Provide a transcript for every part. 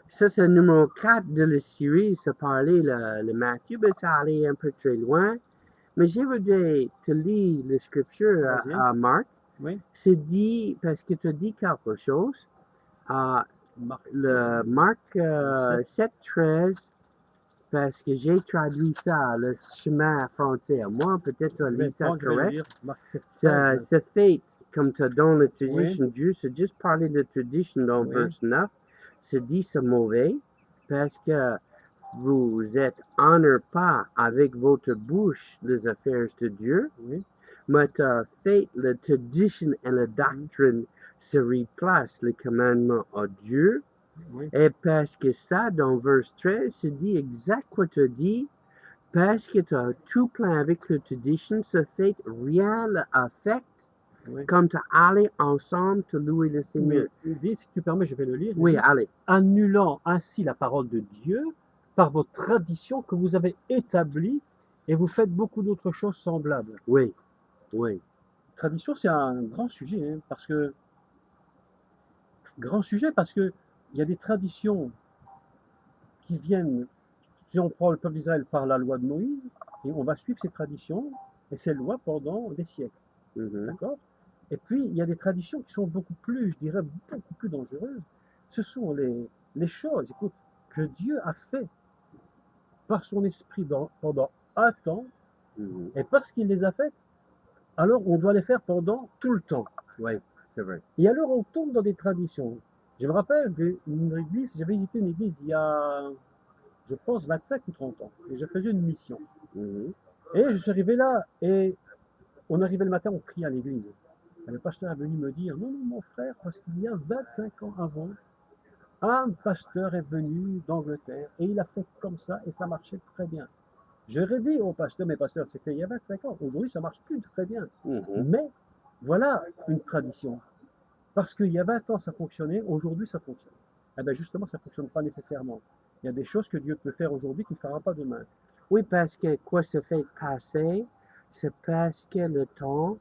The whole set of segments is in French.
Ça, c'est le numéro 4 de la série, ça parlait le Matthieu, mais ça allait un peu très loin. Mais je voudrais te lire la scripture Vas-y. à Marc. Oui. C'est dit, parce que tu as dit quelque chose, Marc. le Marc 7. 7, 13, parce que j'ai traduit ça, le chemin à frontière. Moi, peut-être tu as Je vais lu le ça prendre, je vais le correct. lire. Marc 7, Ça, 13. c'est fait comme tu as dans la Oui. tradition Dieu, c'est juste parler de tradition dans Oui. verse 9. C'est dit c'est mauvais parce que vous êtes honneur pas avec votre bouche les affaires de Dieu, Oui. mais tu as fait la tradition et la doctrine se replace les commandements à Dieu. Oui. Et parce que ça, dans verse 13, c'est dit exact quoi tu as dit, parce que tu as tout plein avec la tradition, ce fait rien l'affecte. Oui. Comme tu allez ensemble te louer le Seigneur. Mais il dit, si tu permets, je vais le lire. Il Oui, dit, allez. annulant ainsi la parole de Dieu par vos traditions que vous avez établies et vous faites beaucoup d'autres choses semblables. Oui, oui. Tradition, c'est un grand sujet, hein, parce que il y a des traditions qui viennent, si on prend le peuple d'Israël par la loi de Moïse, et on va suivre ces traditions et ces lois pendant des siècles. D'accord? Et puis, il y a des traditions qui sont beaucoup plus, je dirais, beaucoup plus dangereuses. Ce sont les choses, écoute, que Dieu a fait par son esprit pendant un temps, et parce qu'il les a faites, alors on doit les faire pendant tout le temps. Oui, c'est vrai. Et alors on tombe dans des traditions. Je me rappelle d'une église, j'avais visité une église il y a, je pense, 25 ou 30 ans, et je faisais une mission. Et je suis arrivé là, et on arrivait le matin, on criait à l'église. Et le pasteur est venu me dire, non, non, mon frère, parce qu'il y a 25 ans avant, un pasteur est venu d'Angleterre et il a fait comme ça et ça marchait très bien. J'aurais dit au pasteur, mais pasteur, c'était il y a 25 ans, aujourd'hui ça marche plus très bien. Mais voilà une tradition. Parce qu'il y a 20 ans ça fonctionnait, aujourd'hui ça fonctionne. Eh bien justement, ça ne fonctionne pas nécessairement. Il y a des choses que Dieu peut faire aujourd'hui qu'il ne fera pas demain. Oui, parce que quoi se fait passer, c'est parce que le temps,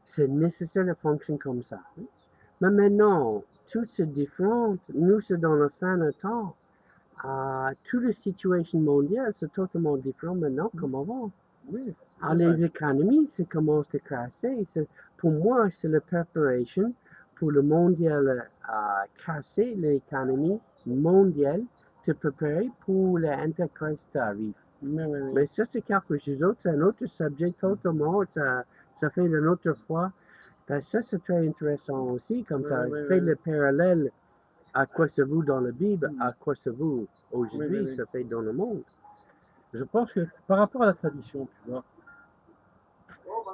c'est nécessaire de fonctionner comme ça. Mais maintenant, tout c'est différent. Nous, c'est dans la fin du temps. Toute la situation mondiale, c'est totalement différent maintenant comme avant. Oui. Les économies, ça commence à crasser. Pour moi, c'est la préparation pour le mondial casser l'économie mondiale, te préparer pour l'Antichrist arrive. Mais ça, c'est quelque chose d'autre, c'est un autre sujet totalement, ça fait une autre fois. Parce que ça, c'est très intéressant aussi, comme tu as fait le parallèle à quoi ça vaut dans la Bible, à quoi ça vaut aujourd'hui, ça fait dans le monde. Je pense que par rapport à la tradition, tu vois,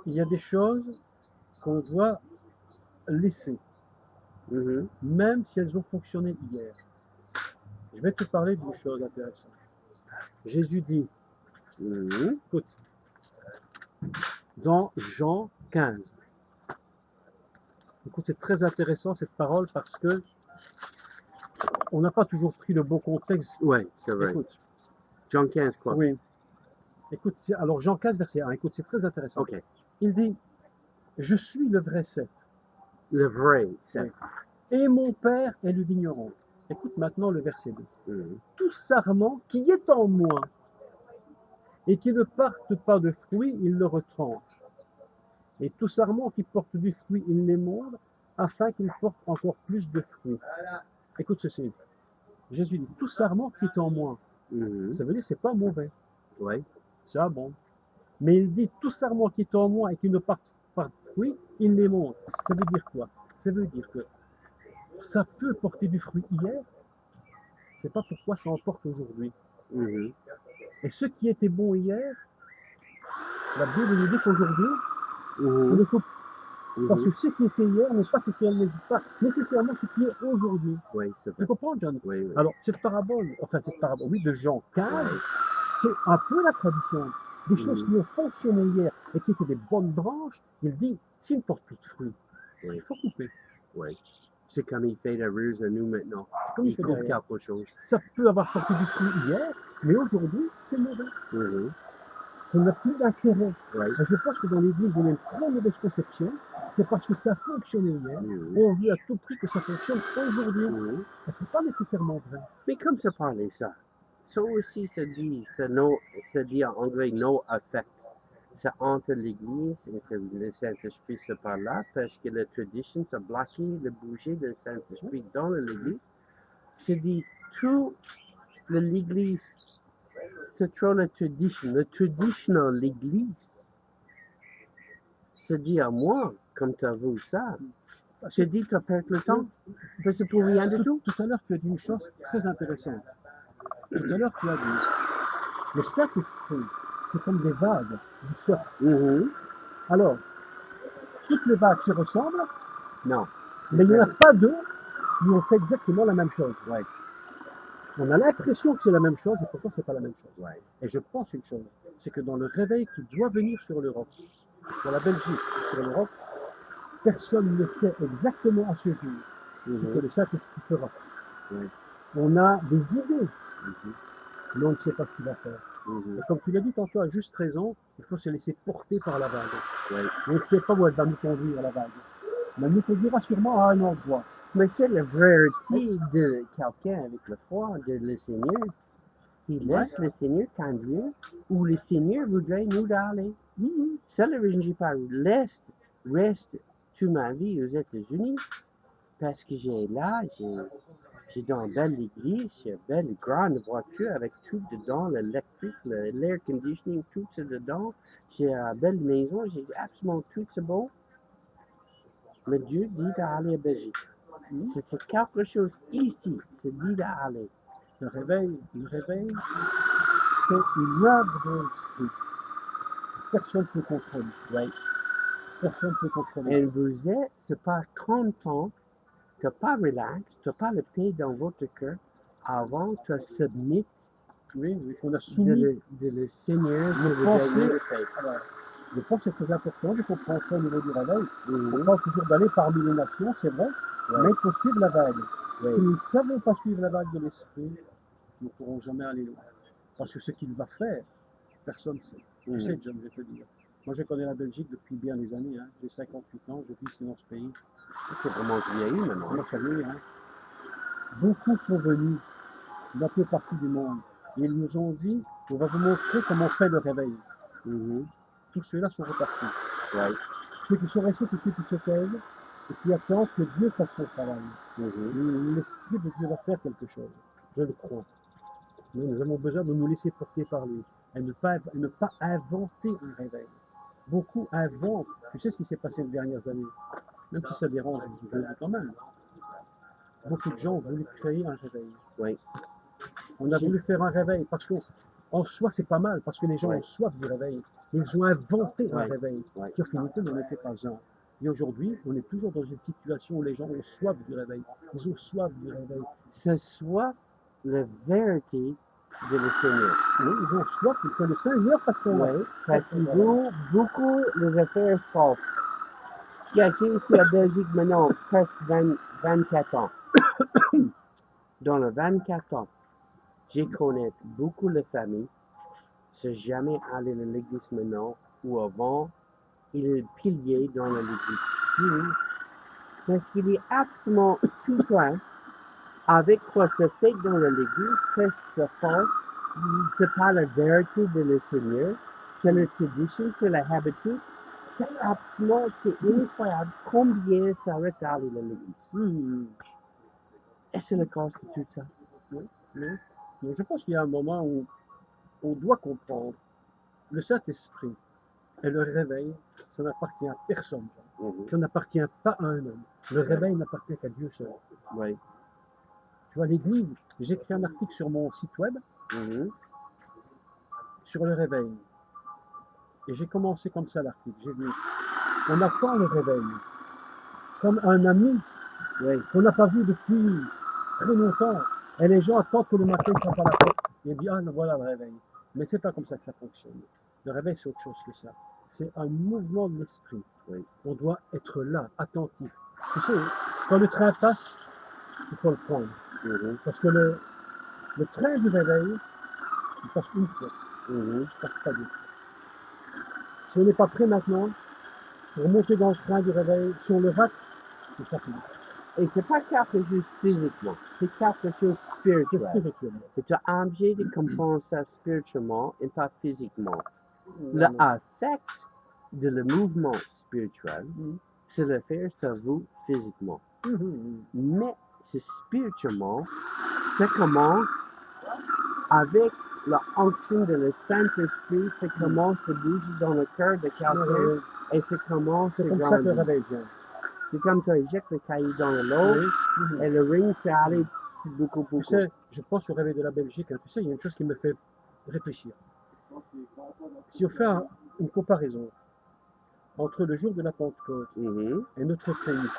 il y a des choses qu'on doit laisser, même si elles ont fonctionné hier. Je vais te parler d'une chose intéressante. Jésus dit, écoute, dans Jean 15, écoute, c'est très intéressant cette parole parce que on n'a pas toujours pris le bon contexte. Oui, c'est vrai. Écoute. Jean 15, quoi. Oui. Écoute, alors Jean 15, verset 1, écoute, c'est très intéressant. OK. Il dit, je suis le vrai cep. Le vrai cep. Oui. Et mon père est le vigneron. Écoute maintenant le verset 2. Tout sarment qui est en moi et qui ne porte pas de fruits, il le retranche. Et tout sarment qui porte du fruit, il l'émonde, afin qu'il porte encore plus de fruits. Écoute ceci. Jésus dit, tout sarment qui est en moi. Ça veut dire que ce n'est pas mauvais. Oui. C'est bon. Mais il dit, tout sarment qui est en moi et qui ne porte pas de fruits, il l'émonde. Ça veut dire quoi? Ça veut dire que ça peut porter du fruit hier, c'est pas pourquoi ça en porte aujourd'hui. Et ce qui était bon hier, la Bible nous dit qu'aujourd'hui, on le coupe. Parce que ce qui était hier n'est pas nécessairement ce qui est aujourd'hui. Oui, c'est vrai. Tu comprends, John? Oui, oui. Alors, cette parabole, oui, de Jean 15, c'est un peu la tradition. Des choses qui ont fonctionné hier et qui étaient des bonnes branches, il dit, s'ils ne portent plus de fruits, il faut couper. Oui. C'est comme il fait la ruse à nous maintenant. Comme il fait coupe derrière. quelque chose. Ça peut avoir porté du fruit hier, mais aujourd'hui, c'est mauvais. Ça n'a plus d'intérêt. Et je pense que dans l'Église, on a une très mauvaise conception c'est parce que ça fonctionnait hier. On veut à tout prix que ça fonctionne aujourd'hui. Mais c'est pas nécessairement vrai. Mais comme ça parlait ça, ça aussi se dit en anglais no effect. C'est entre l'Église et le Saint-Esprit, c'est par là, parce que la tradition, ça bloqué le bouger du Saint-Esprit dans l'Église. C'est dit tout l'Église, c'est trop la tradition. Le traditional, l'Église, c'est dit à moi, comme tu as vu ça. Je dis, tu as perdu le temps. Parce que pour rien du tout. Tout à l'heure, tu as dit une chose très intéressante. Tout à l'heure, tu as dit, le Saint-Esprit, c'est comme des vagues du surf. Alors, toutes les vagues se ressemblent? Non. Mais il n'y en a pas deux qui ont fait exactement la même chose. Ouais. On a l'impression que c'est la même chose et pourtant c'est pas la même chose. Ouais. Et je pense une chose, c'est que dans le réveil qui doit venir sur l'Europe, sur la Belgique, sur l'Europe, personne ne sait exactement à ce jour ce que le Saint-Esprit fera. On a des idées, mais on ne sait pas ce qu'il va faire. Et comme tu l'as dit tantôt à juste raison, il faut se laisser porter par la vague. On ne sait pas où elle va nous conduire, la vague. Mais elle nous conduira sûrement à un endroit. Mais c'est la vérité de quelqu'un avec la foi de le Seigneur. Il laisse le Seigneur conduire où le Seigneur voudrait nous aller. C'est la raison que j'ai parlé. Reste toute ma vie aux États-Unis parce que j'ai dans une belle église, j'ai une belle grande voiture avec tout dedans, l'électrique, l'air conditioning, tout ça dedans. J'ai une belle maison, j'ai absolument tout, c'est bon. Mais Dieu dit d'aller à Belgique. C'est quelque chose ici, c'est dit d'aller. Le réveil, c'est une œuvre de l'esprit. Personne ne peut contrôler. Personne ne peut contrôler. Et vous êtes, c'est pas content, tu n'as pas relax, tu n'as pas le paix dans votre cœur avant de submit qu'on a soumis de le Seigneur. Je pense que c'est très important de comprendre ça au niveau du réveil. On parle toujours d'aller parmi les nations, c'est vrai, mais il faut suivre la vague. Si nous ne savons pas suivre la vague de l'esprit, nous ne pourrons jamais aller loin. Parce que ce qu'il va faire, personne ne sait. Tu sais, John, je vais te dire. Moi, je connais la Belgique depuis bien des années. J'ai 58 ans, je vis ici dans ce pays. C'est vraiment vieilli maintenant. Beaucoup sont venus d'un peu partout du monde. Et ils nous ont dit, on va vous montrer comment on fait le réveil. Tous ceux-là sont repartis. Ceux qui sont restés, c'est ceux qui se taisent et qui attendent que Dieu fasse son travail. L'Esprit de Dieu va faire quelque chose. Je le crois. Mais nous avons besoin de nous laisser porter par lui et ne pas inventer un réveil. Beaucoup inventent. Tu sais ce qui s'est passé les dernières années? Même si ça dérange, je le dis quand même. Beaucoup de gens ont voulu créer un réveil. On a voulu faire un réveil parce qu'en soi, c'est pas mal, parce que les gens ont soif du réveil. Ils ont inventé un réveil qui, en finalité, n'en était pas un. Et aujourd'hui, on est toujours dans une situation où les gens ont soif du réveil. Ils ont soif du réveil. C'est soif, la vérité de le Seigneur. Oui, ils ont soif que le Seigneur fasse son réveil. Parce qu'ils ont beaucoup les affaires fausses. J'ai ici à Belgique maintenant presque 24 ans. Dans les 24 ans, je connais beaucoup de familles. Je ne suis jamais allé à l'église maintenant ou avant. Il est pilier dans l'église. Parce qu'il est absolument tout plein avec quoi se fait dans l'église, parce que c'est false. C'est pas la vérité de le Seigneur. C'est la tradition, c'est la habitude. C'est absolument, c'est incroyable combien ça retarde l'église. Et c'est le cause de tout ça. Donc, je pense qu'il y a un moment où on doit comprendre le Saint-Esprit et le réveil, ça n'appartient à personne. Ça n'appartient pas à un homme. Le réveil n'appartient qu'à Dieu seul. Tu vois, l'Église, j'ai écrit un article sur mon site web sur le réveil. Et j'ai commencé comme ça l'article. J'ai dit, on attend le réveil comme un ami qu'on n'a pas vu depuis très longtemps. Et les gens attendent que le matin il frappe à la porte et disent, ah, voilà le réveil. Mais c'est pas comme ça que ça fonctionne. Le réveil, c'est autre chose que ça. C'est un mouvement de l'esprit. On doit être là, attentif. Tu sais, quand le train passe, il faut le prendre. Parce que le train du réveil, il passe une fois. Il ne passe pas deux fois. Si on n'est pas prêt maintenant, pour monter dans le train du réveil, sur le rack, c'est pas fini. Et c'est pas quelque chose physiquement, c'est quelque chose C'est spirituel. spirituellement. Et tu es obligé de comprendre ça spirituellement et pas physiquement. Non, non. L'affect de le mouvement spirituel, Mhm. c'est le faire sur vous physiquement. Mhm. Mais c'est spirituellement, ça commence avec la onction de le Saint-Esprit, ça commence de bouger dans le cœur de quelqu'un et ça commence C'est de comme ça que le grandir. réveil vient. C'est comme tu éjectes le caillou dans l'eau Oui. et le ring, c'est allé beaucoup. Tu sais, je pense au réveil de la Belgique. Hein. Tu sais, il y a une chose qui me fait réfléchir. Si on fait une comparaison entre le jour de la Pentecôte et notre pays,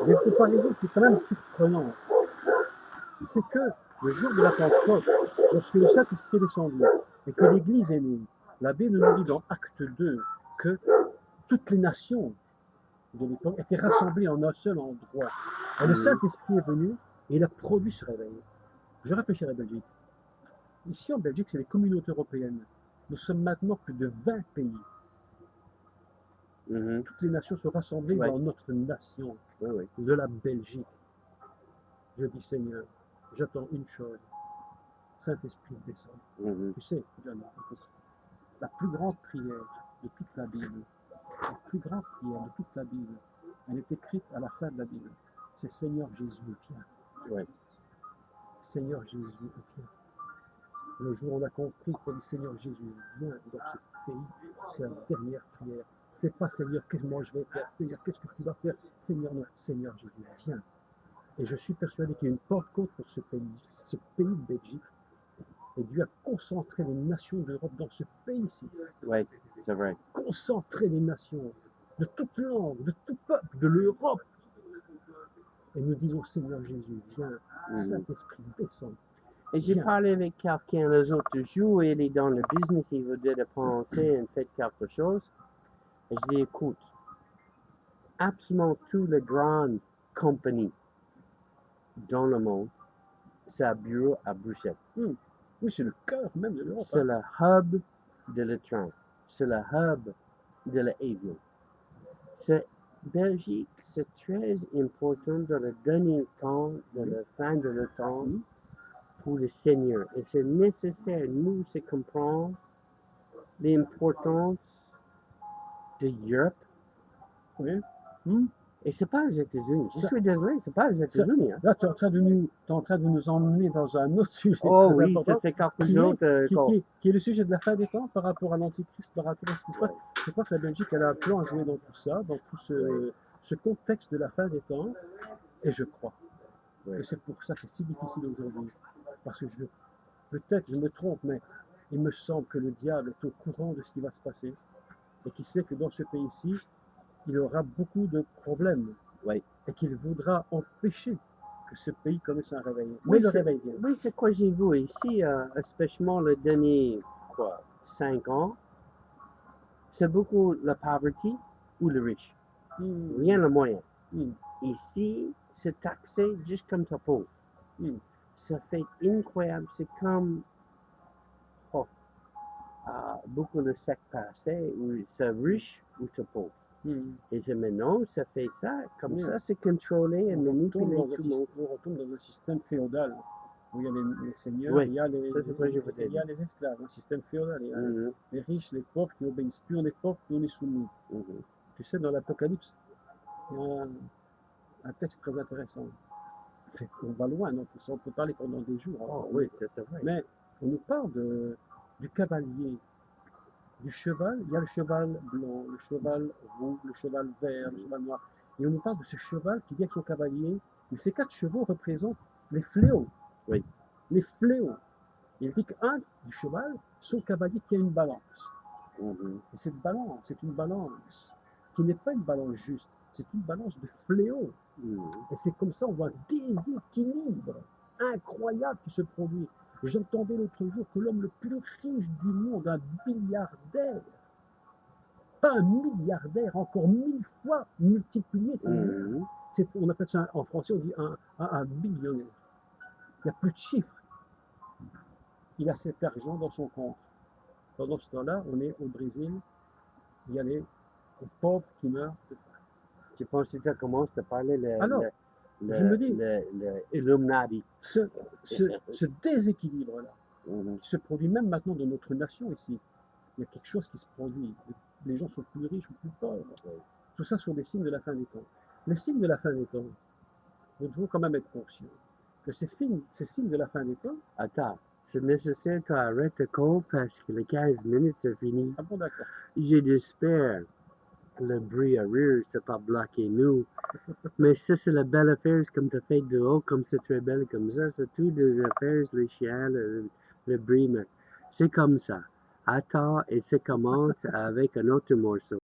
il y a une comparaison qui est quand même surprenante. C'est que le jour de la Pentecôte, lorsque le Saint-Esprit est descendu et que l'Église est née, la Bible nous dit dans Acte 2 que toutes les nations de l'époque étaient rassemblées en un seul endroit. Et le Saint-Esprit est venu et il a produit ce réveil. Je réfléchis à la Belgique. Ici en Belgique, c'est les communautés européennes. Nous sommes maintenant plus de 20 pays. Toutes les nations sont rassemblées dans notre nation, de la Belgique. Je dis Seigneur, j'attends une chose. Saint-Esprit descend. Tu sais, John, écoute, la plus grande prière de toute la Bible, la plus grande prière de toute la Bible, elle est écrite à la fin de la Bible. C'est Seigneur Jésus, viens. Seigneur Jésus, viens. Le jour où on a compris que le Seigneur Jésus vient dans ce pays, c'est la dernière prière. C'est pas Seigneur, qu'est-ce que moi je vais faire? Seigneur, qu'est-ce que tu vas faire? Seigneur, non. Seigneur Jésus, viens. Et je suis persuadé qu'il y a une porte-côte pour ce pays de Belgique. Et Dieu a concentré les nations d'Europe dans ce pays-ci. Oui, c'est vrai. Concentrer les nations de toute langue, de tout peuple, de l'Europe. Et nous disons, Seigneur Jésus, viens. Saint-Esprit, descend. Et j'ai parlé avec quelqu'un les autres jours, il est dans le business, il voudrait penser et faire quelque chose. Et je dis, écoute, absolument toutes les grandes compagnies dans le monde, c'est un bureau à Bruxelles. Oui, c'est le cœur même de l'Europe. C'est le hub de le train. C'est le hub de l'avion. C'est Belgique, c'est très important de le dernier temps, de la fin de le temps pour le Seigneur. Et c'est nécessaire, nous, c'est comprendre l'importance de l'Europe. Et c'est pas les États-Unis. Je suis désolé, c'est pas les États-Unis. Là, tu es en train de nous emmener dans un autre sujet Oh très oui, important, ça c'est quelque chose qui est le sujet de la fin des temps par rapport à l'Antichrist, par rapport à ce qui se passe. Je crois que la Belgique, elle a un plan à jouer dans tout ça, dans tout ce contexte de la fin des temps. Et je crois que c'est pour ça que c'est si difficile aujourd'hui. Parce que peut-être je me trompe, mais il me semble que le diable est au courant de ce qui va se passer et qu'il sait que dans ce pays-ci, il aura beaucoup de problèmes. Et qu'il voudra empêcher que ce pays connaisse un réveil. Mais le réveil vient. Oui, c'est quoi j'ai vu ici, especially le dernier 5 ans, c'est beaucoup la pauvreté ou le riche. Rien le moyen. Ici, c'est taxé juste comme ta pauvre. Ça fait incroyable, c'est comme beaucoup de siècles passés où c'est riche ou t'es pauvre. Et maintenant, ça fait ça, comme ça, c'est contrôlé et manipulé tout le monde. On retombe dans un système féodal, où il y a les seigneurs, il y a les esclaves, un système féodal. Il y a les riches, les pauvres qui obéissent. Plus on est pauvre, plus on est soumis. Tu sais, dans l'Apocalypse, il y a un texte très intéressant. On va loin dans tout ça, on peut parler pendant des jours. Oh, oui, c'est vrai. Mais on nous parle du cavalier, du cheval. Il y a le cheval blanc, le cheval roux, le cheval vert, le cheval noir. Et on nous parle de ce cheval qui vient avec son cavalier. Mais ces 4 chevaux représentent les fléaux. Les fléaux. Il dit qu'un du cheval, son cavalier tient une balance. Et cette balance, c'est une balance qui n'est pas une balance juste, c'est une balance de fléaux. Et c'est comme ça, on voit un déséquilibre incroyable qui se produit. J'entendais l'autre jour que l'homme le plus riche du monde, un milliardaire, pas un milliardaire, encore 1000 fois multiplié, on appelle ça en français, on dit un billionnaire. Il n'y a plus de chiffres. Il a cet argent dans son compte. Pendant ce temps-là, on est au Brésil, il y a les aux pauvres qui meurent de faim. Tu penses que tu commences à parler Alors, je me dis, le Illuminati. ce déséquilibre-là, Mhm. qui se produit même maintenant dans notre nation ici, il y a quelque chose qui se produit. Les gens sont plus riches ou plus pauvres. Tout ça sont des signes de la fin des temps. Les signes de la fin des temps, nous devons quand même être conscients que ces signes de la fin des temps. Attends, c'est nécessaire que tu arrêtes le call parce que les 15 minutes, c'est fini. Ah bon, d'accord. J'ai d'espère que le bruit arrière, c'est pas bloqué nous. Mais ça, c'est la belle affaire, comme tu as fait de haut, comme c'est très belle comme ça. C'est tout des affaires, les chiens, le bruit. Mais c'est comme ça. Attends, et ça commence avec un autre morceau.